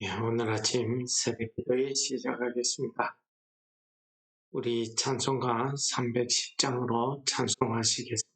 오늘 아침 새벽기도에 시작하겠습니다. 우리 찬송가 310장으로 찬송하시겠습니다.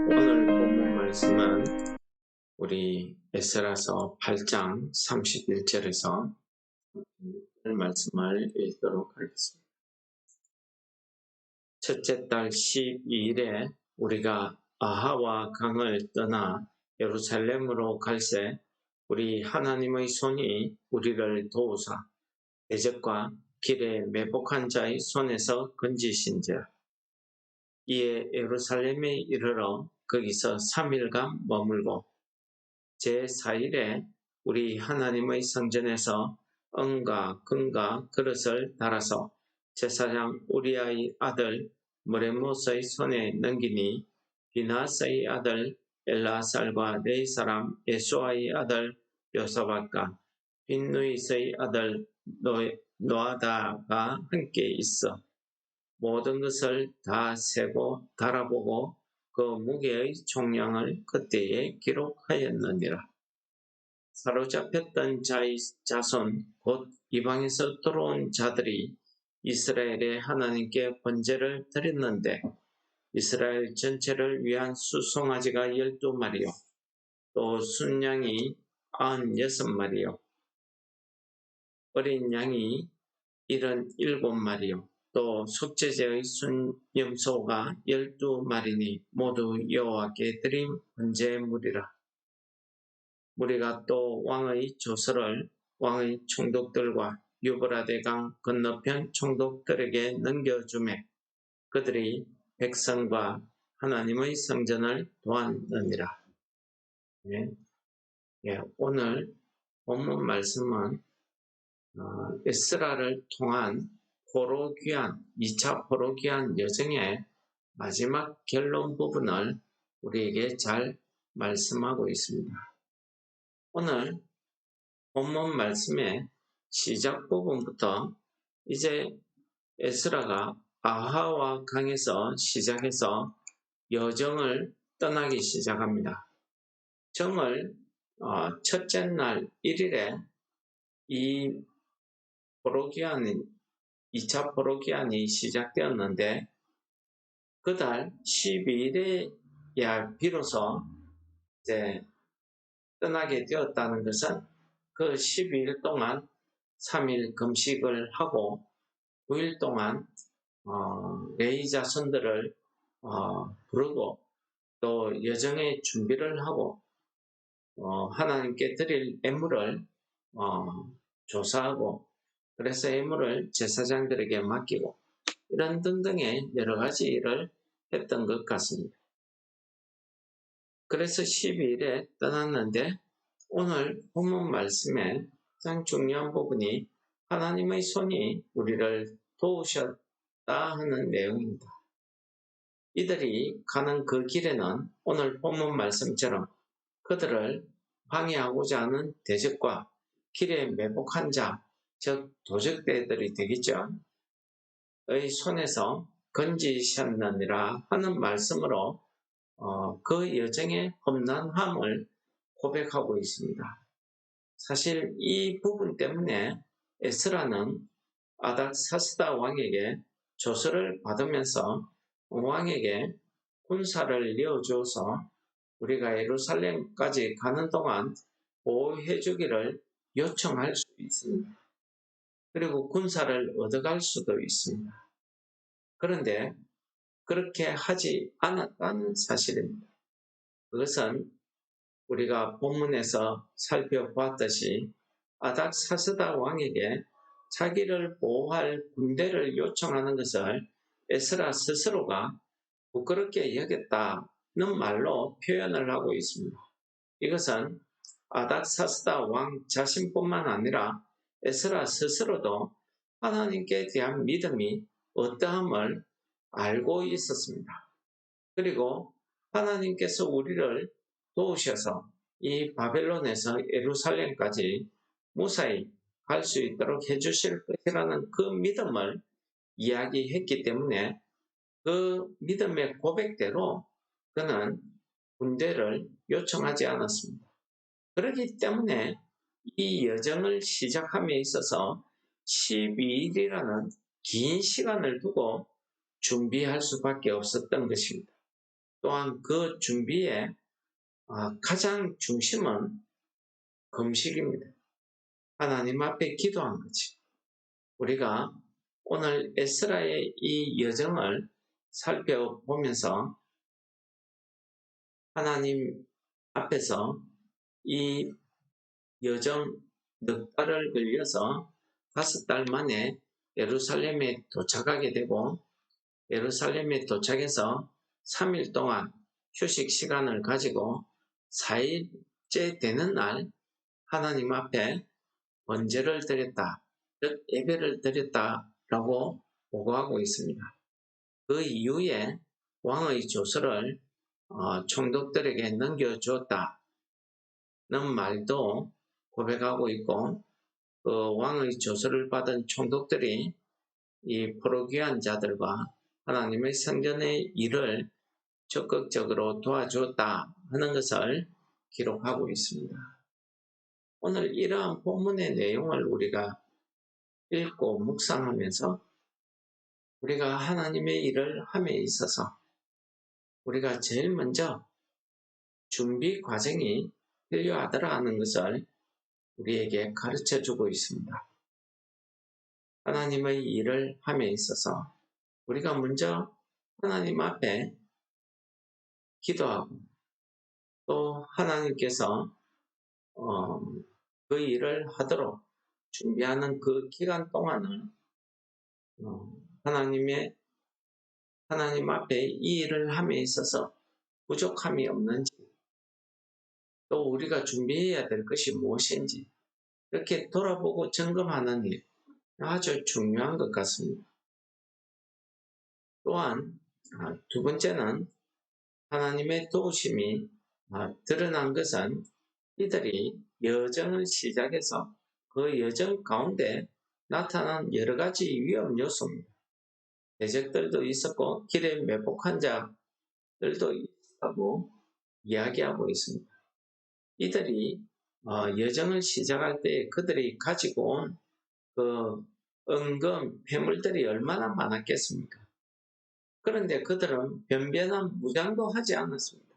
오늘 본문 말씀은 우리 에스라서 8장 31절에서 말씀을 읽도록 하겠습니다. 첫째 달 12일에 우리가 아하와 강을 떠나 예루살렘으로 갈새 우리 하나님의 손이 우리를 도우사 대적과 길에 매복한 자의 손에서 건지신지라. 이에 예루살렘에 이르러 거기서 3일간 머물고 제4일에 우리 하나님의 성전에서 은과 금과 그릇을 달아서 제사장 우리아의 아들 무레못의 손에 넘기니 비나스의 아들 엘라살과 네 사람 예수아의 아들 요사밧과 빈누이스의 아들 노아다가 함께 있어 모든 것을 다 세고 달아보고 그 무게의 총량을 그때에 기록하였느니라. 사로잡혔던 자의 자손 곧 이방에서 들어온 자들이 이스라엘의 하나님께 번제를 드렸는데 이스라엘 전체를 위한 수송아지가 12마리요 또 순양이 96마리요 어린 양이 77마리요 또 속죄제의 순염소가 12마리니 모두 여호와께 드린 번제물이라. 우리가 또 왕의 조서를 왕의 총독들과 유브라데 강 건너편 총독들에게 넘겨주매 그들이 백성과 하나님의 성전을 도왔느니라. 네. 예, 오늘 본문 말씀은 에스라를 통한 포로귀환, 2차 포로귀환 여정의 마지막 결론 부분을 우리에게 잘 말씀하고 있습니다. 오늘 본문 말씀의 시작 부분부터 이제 에스라가 아하와 강에서 시작해서 여정을 떠나기 시작합니다. 정을 첫째 날 1일에 이 포로기한이 2차 포로기한이 시작되었는데 그달 12일에야 비로소 이제 떠나게 되었다는 것은 그 12일 동안 3일 금식을 하고 9일 동안 레위 자손들을 부르고 또 여정의 준비를 하고 하나님께 드릴 예물을 조사하고 그래서 예물을 제사장들에게 맡기고 이런 등등의 여러 가지 일을 했던 것 같습니다. 그래서 12일에 떠났는데 오늘 본문 말씀에 가장 중요한 부분이 하나님의 손이 우리를 도우셨다 하는 내용입니다. 이들이 가는 그 길에는 오늘 본문 말씀처럼 그들을 방해하고자 하는 대적과 길에 매복한 자, 즉 도적대들이 되겠죠. 의 손에서 건지셨느니라 하는 말씀으로 그 여정의 험난함을 고백하고 있습니다. 사실 이 부분 때문에 에스라는 아닥사스다 왕에게 조서를 받으면서 왕에게 군사를 내어주어서 우리가 예루살렘까지 가는 동안 보호해 주기를 요청할 수 있습니다. 그리고 군사를 얻어갈 수도 있습니다. 그런데 그렇게 하지 않았다는 사실입니다. 그것은 우리가 본문에서 살펴보았듯이 아닥사스다 왕에게 자기를 보호할 군대를 요청하는 것을 에스라 스스로가 부끄럽게 여겼다는 말로 표현을 하고 있습니다. 이것은 아닥사스다 왕 자신뿐만 아니라 에스라 스스로도 하나님께 대한 믿음이 어떠함을 알고 있었습니다. 그리고 하나님께서 우리를 도우셔서 이 바벨론에서 예루살렘까지 무사히 갈 수 있도록 해주실 것이라는 그 믿음을 이야기했기 때문에 그 믿음의 고백대로 그는 군대를 요청하지 않았습니다. 그렇기 때문에 이 여정을 시작함에 있어서 12일이라는 긴 시간을 두고 준비할 수밖에 없었던 것입니다. 또한 그 준비의 가장 중심은 금식입니다. 하나님 앞에 기도한 거지. 우리가 오늘 에스라의 이 여정을 살펴보면서 하나님 앞에서 이 여정 넉 달을 걸려서 5달 만에 예루살렘에 도착하게 되고 예루살렘에 도착해서 3일 동안 휴식 시간을 가지고 4일째 되는 날 하나님 앞에 번제를 드렸다, 즉 예배를 드렸다라고 보고하고 있습니다. 그 이후에 왕의 조서를 총독들에게 넘겨주었다는 말도 고백하고 있고 그 왕의 조서를 받은 총독들이 이 포로귀한 자들과 하나님의 성전의 일을 적극적으로 도와주었다 하는 것을 기록하고 있습니다. 오늘 이러한 본문의 내용을 우리가 읽고 묵상하면서 우리가 하나님의 일을 함에 있어서 우리가 제일 먼저 준비 과정이 필요하더라 하는 것을 우리에게 가르쳐 주고 있습니다. 하나님의 일을 함에 있어서 우리가 먼저 하나님 앞에 기도하고 또 하나님께서 그 일을 하도록 준비하는 그 기간 동안을 하나님 앞에 이 일을 함에 있어서 부족함이 없는지 또 우리가 준비해야 될 것이 무엇인지 이렇게 돌아보고 점검하는 일 아주 중요한 것 같습니다. 또한 두 번째는 하나님의 도우심이 드러난 것은 이들이 여정을 시작해서 그 여정 가운데 나타난 여러 가지 위험 요소입니다. 대적들도 있었고 길에 매복한 자들도 있다고 이야기하고 있습니다. 이들이 여정을 시작할 때 그들이 가지고 온 그 은금, 폐물들이 얼마나 많았겠습니까? 그런데 그들은 변변한 무장도 하지 않았습니다.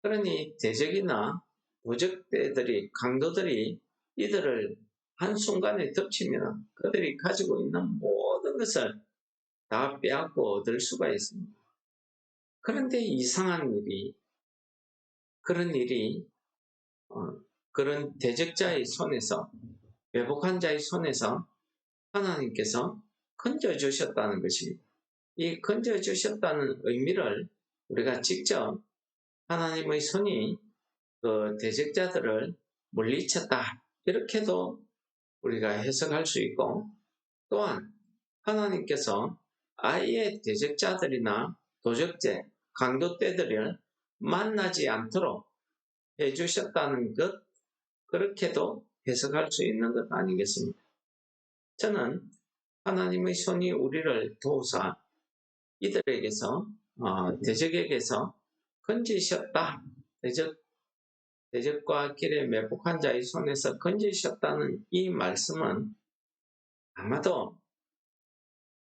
그러니 대적이나 도적대들이, 강도들이 이들을 한순간에 덮치면 그들이 가지고 있는 모든 것을 다 빼앗고 얻을 수가 있습니다. 그런데 이상한 일이, 그런 대적자의 손에서, 매복한 자의 손에서 하나님께서 건져주셨다는 것입니다. 이 건져주셨다는 의미를 우리가 직접 하나님의 손이 그 대적자들을 물리쳤다 이렇게도 우리가 해석할 수 있고 또한 하나님께서 아예 대적자들이나 도적제, 강도떼들을 만나지 않도록 해주셨다는 것 그렇게도 해석할 수 있는 것 아니겠습니까? 저는 하나님의 손이 우리를 도우사 이들에게서 대적에게서 건지셨다. 대적과 길에 매복한 자의 손에서 건지셨다는 이 말씀은 아마도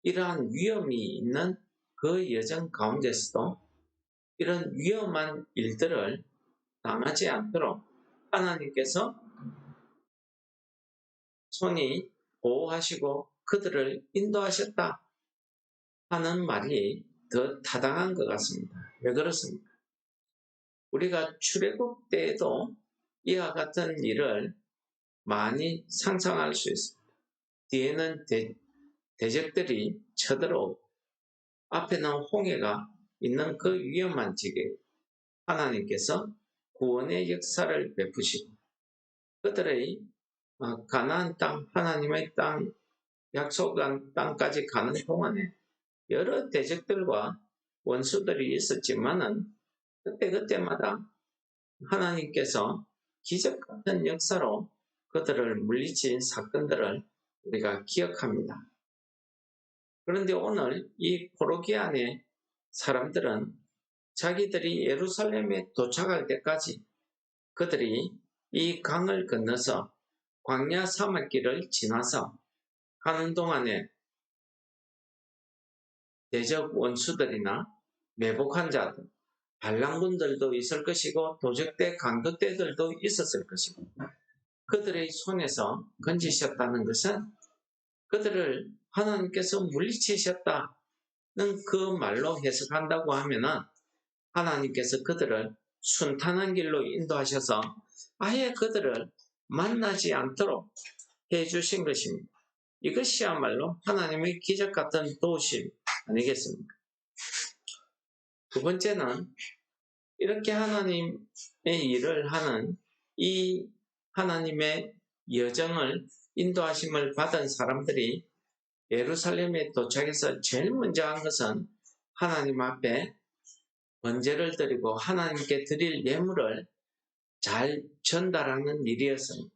이러한 위험이 있는 그 여정 가운데서도 이런 위험한 일들을 당하지 않도록 하나님께서 손이 보호하시고 그들을 인도하셨다 하는 말이 더 타당한 것 같습니다. 왜 그렇습니까? 우리가 출애굽 때에도 이와 같은 일을 많이 상상할 수 있습니다. 뒤에는 대적들이 쳐들어오고 앞에는 홍해가 있는 그 위험한 지게 하나님께서 구원의 역사를 베푸시고 그들의 가나안 땅, 하나님의 땅, 약속한 땅까지 가는 동안에 여러 대적들과 원수들이 있었지만은 그때마다 하나님께서 기적 같은 역사로 그들을 물리친 사건들을 우리가 기억합니다. 그런데 오늘 이 포로기안의 사람들은 자기들이 예루살렘에 도착할 때까지 그들이 이 강을 건너서 광야 사막길을 지나서 가는 동안에 대적 원수들이나 매복한 자들, 반란군들도 있을 것이고 도적대, 강도대들도 있었을 것이고 그들의 손에서 건지셨다는 것은 그들을 하나님께서 물리치셨다는 그 말로 해석한다고 하면은 하나님께서 그들을 순탄한 길로 인도하셔서 아예 그들을 만나지 않도록 해주신 것입니다. 이것이야말로 하나님의 기적 같은 도우심 아니겠습니까? 두 번째는 이렇게 하나님의 일을 하는 이 하나님의 여정을 인도하심을 받은 사람들이 예루살렘에 도착해서 제일 먼저 한 것은 하나님 앞에 번제를 드리고 하나님께 드릴 예물을 잘 전달하는 일이었습니다.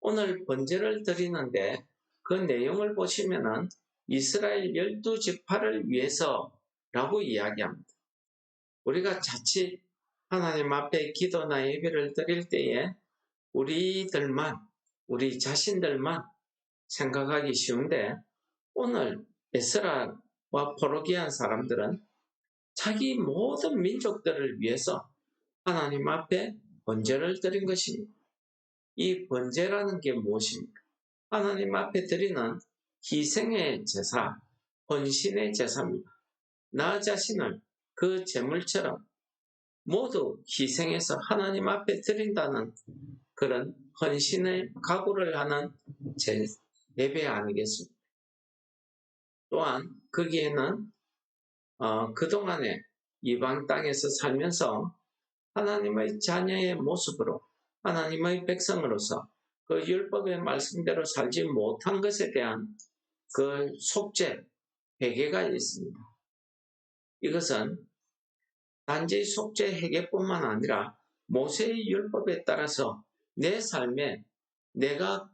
오늘 번제를 드리는데 그 내용을 보시면은 이스라엘 12지파를 위해서라고 이야기합니다. 우리가 자칫 하나님 앞에 기도나 예배를 드릴 때에 우리 자신들만 생각하기 쉬운데, 오늘 에스라와 포로기한 사람들은 자기 모든 민족들을 위해서 하나님 앞에 번제를 드린 것입니다. 이 번제라는 게 무엇입니까? 하나님 앞에 드리는 희생의 제사, 헌신의 제사입니다. 나 자신을 그 제물처럼 모두 희생해서 하나님 앞에 드린다는 그런 헌신의 각오를 하는 예배 아니겠습니까? 또한 거기에는 그동안에 이방 땅에서 살면서 하나님의 자녀의 모습으로 하나님의 백성으로서 그 율법의 말씀대로 살지 못한 것에 대한 그 속죄, 회개가 있습니다. 이것은 단지 속죄 회개뿐만 아니라 모세의 율법에 따라서 내 삶에 내가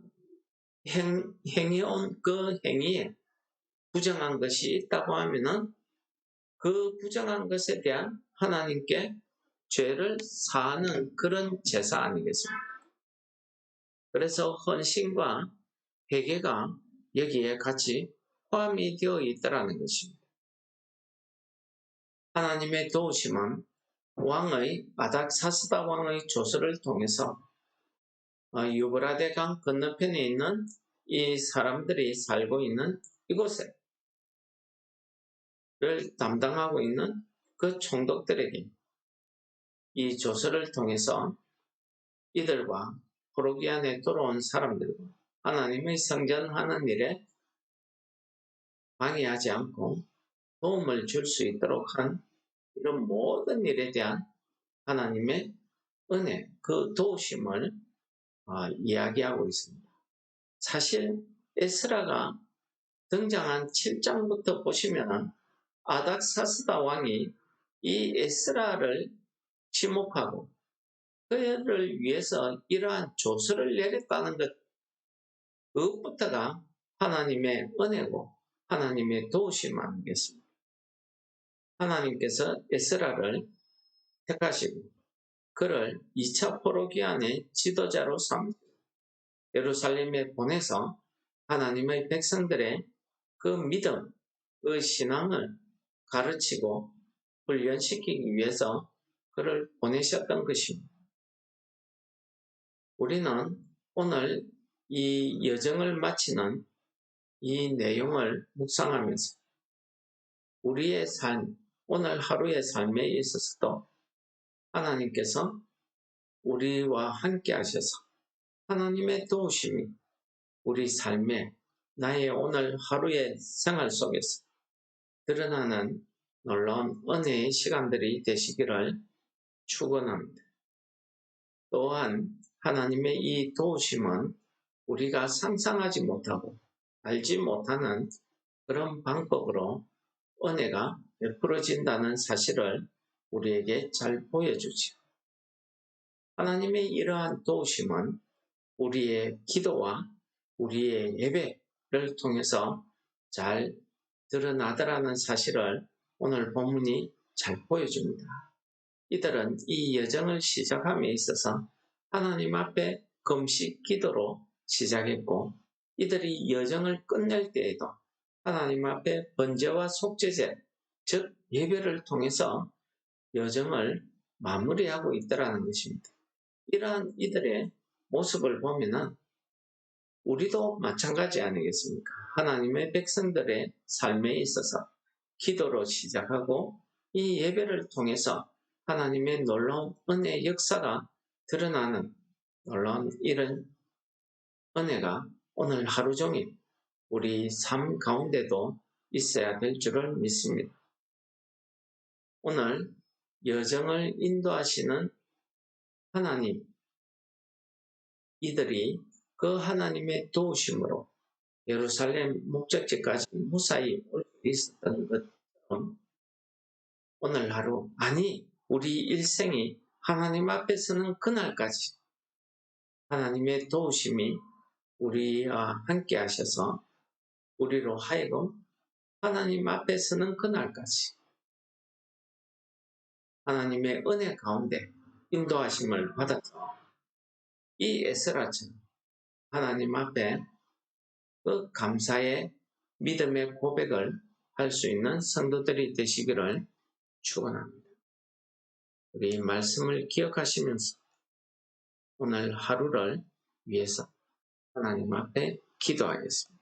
행해온 그 행위에 부정한 것이 있다고 하면은 그 부정한 것에 대한 하나님께 죄를 사하는 그런 제사 아니겠습니까? 그래서 헌신과 회개가 여기에 같이 포함이 되어 있다는 것입니다. 하나님의 도우심은 왕의 아닥사스다 왕의 조서를 통해서 유브라데 강 건너편에 있는 이 사람들이 살고 있는 이곳에 를 담당하고 있는 그 총독들에게 이 조서를 통해서 이들과 포로기안에 돌아온 사람들과 하나님의 성전하는 일에 방해하지 않고 도움을 줄 수 있도록 한 이런 모든 일에 대한 하나님의 은혜, 그 도우심을 이야기하고 있습니다. 사실 에스라가 등장한 7장부터 보시면 아닥사스다 왕이 이 에스라를 지목하고 그를 위해서 이러한 조서를 내렸다는 것, 그것부터가 하나님의 은혜고 하나님의 도우심 아니겠습니까? 하나님께서 에스라를 택하시고 그를 2차 포로기안의 지도자로 삼고 예루살렘에 보내서 하나님의 백성들의 그 믿음, 그 신앙을 가르치고 훈련시키기 위해서 그를 보내셨던 것입니다. 우리는 오늘 이 여정을 마치는 이 내용을 묵상하면서 우리의 삶, 오늘 하루의 삶에 있어서도 하나님께서 우리와 함께 하셔서 하나님의 도우심이 우리 삶에 나의 오늘 하루의 생활 속에서 드러나는 놀라운 은혜의 시간들이 되시기를 축원합니다. 또한 하나님의 이 도우심은 우리가 상상하지 못하고 알지 못하는 그런 방법으로 은혜가 베풀어진다는 사실을 우리에게 잘 보여주죠. 하나님의 이러한 도우심은 우리의 기도와 우리의 예배를 통해서 잘 드러나더라는 사실을 오늘 본문이 잘 보여줍니다. 이들은 이 여정을 시작함에 있어서 하나님 앞에 금식 기도로 시작했고 이들이 여정을 끝낼 때에도 하나님 앞에 번제와 속죄제, 즉 예배를 통해서 여정을 마무리하고 있다는 것입니다. 이러한 이들의 모습을 보면은 우리도 마찬가지 아니겠습니까? 하나님의 백성들의 삶에 있어서 기도로 시작하고 이 예배를 통해서 하나님의 놀라운 은혜의 역사가 드러나는 놀라운 이런 은혜가 오늘 하루 종일 우리 삶 가운데도 있어야 될 줄을 믿습니다. 오늘 여정을 인도하시는 하나님, 이들이 그 하나님의 도우심으로 예루살렘 목적지까지 무사히 올 수 있었던 것처럼 오늘 하루, 아니 우리 일생이 하나님 앞에 서는 그날까지 하나님의 도우심이 우리와 함께 하셔서 우리로 하여금 하나님 앞에 서는 그날까지 하나님의 은혜 가운데 인도하심을 받아서 이 에스라처럼 하나님 앞에 그 감사의 믿음의 고백을 할 수 있는 성도들이 되시기를 축원합니다. 우리 말씀을 기억하시면서 오늘 하루를 위해서 하나님 앞에 기도하겠습니다.